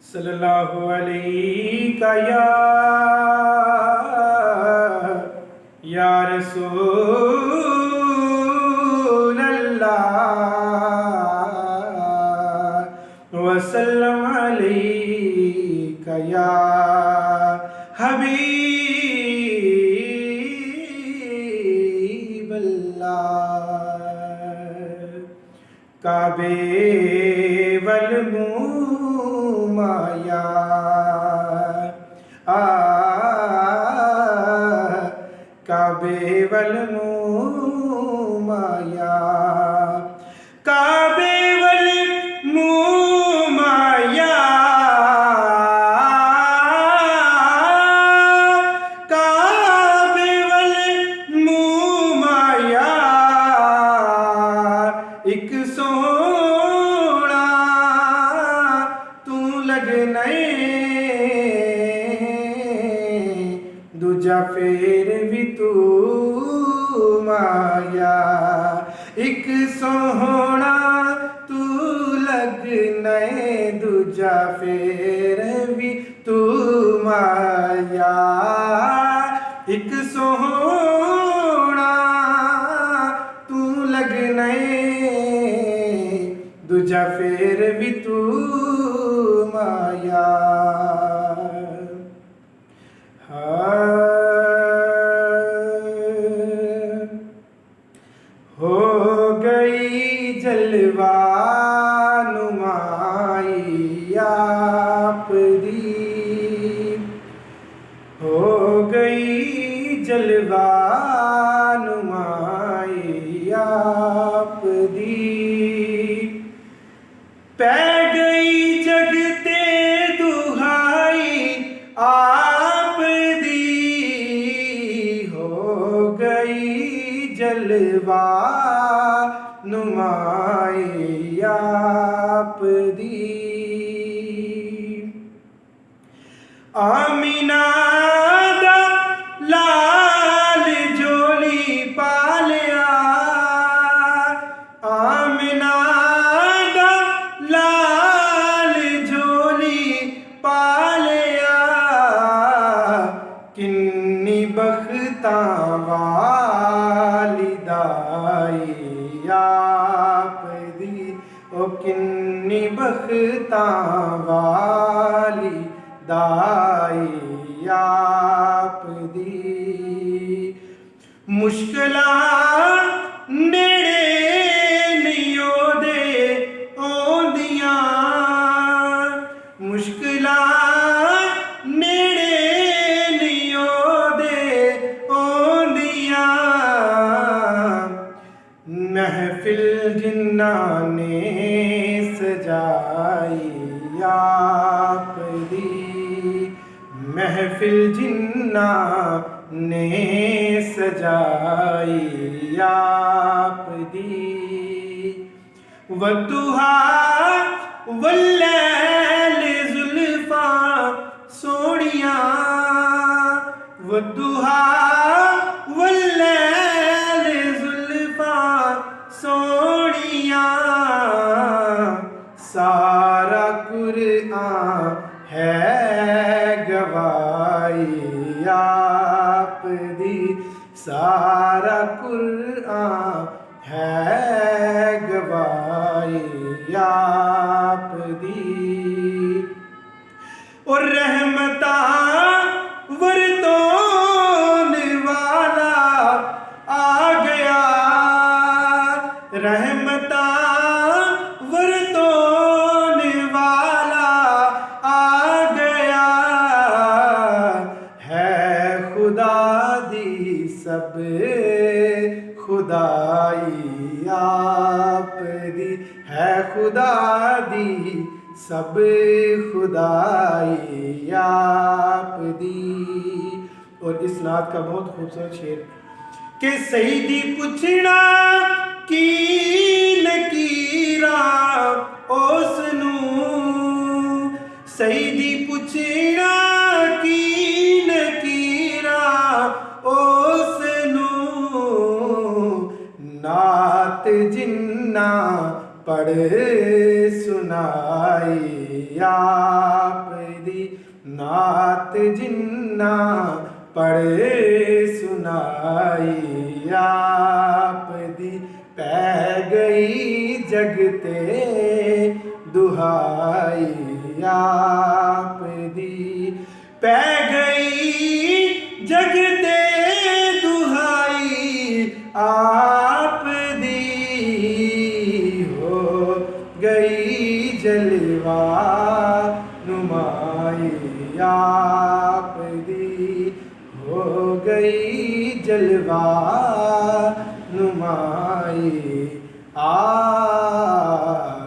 सल्लल्लाहु अलैका या रसूल अल्लाह वसल्लम अलैका या हबीब अल्लाह। काबे वल माया काबे वल माया काबे वल माया काबे वल माया एक सोना तू लगने दूजा फेर भी तू माया। एक सोहना तू लगने दूजा फेर भी तू माया। एक सोहना तू लगने दूजा फेर भी तू माया। हो गई जलवा नुमाई आप दी, हो गई जलवा नुमाई आप दी। पै गई जगते दुहाई आप दी, हो गई जलवा नुमाई आप दी। आमिना दा लाल जोली पालिया, आमिना दा लाल जोली पालिया। किन्नी बख्तां वाली दाई आप दी, ओ किन्नी बख्तां वाली दाई आप दी। मुश्किलां नेड़े नहीं ओदे आउंदियां, मुश्किलां नेड़े नहीं ओदे आउंदियां। महफिल जिन्ना ने सजाई आप दी, महफिल जिन्ना ने सजाई आप दी। वद्दुहा वल्लैल ज़ुल्फ़ा सोनिया, वद्दुहा वल्लैल ज़ुल्फ़ा सोनिया। सारा कुरान है गवाही आप दी, सारा कुरान है गवाही आप दी। और रहमता वरतोन वाला आ गया, रहमता वरतोन वाला आ गया। है खुदा दी सब खुदाई आप दी, है खुदा दी सब खुदाई आप दी। और इस नात का बहुत खूबसूरत शेर कि सईदी पुछना की नकीरा उसनू, सईदी पुछना की नकीरा उसनू। नात जिन्ना पढ़ सुनाई आप दी नात जिन्ना पढ़े सुनाई आप दी पै गई जगते दुहाई आप दी पै गई जगते दुहाई आप दी हो गई जलवा नुमाई आप दी हो गई जलवा नुमाई आ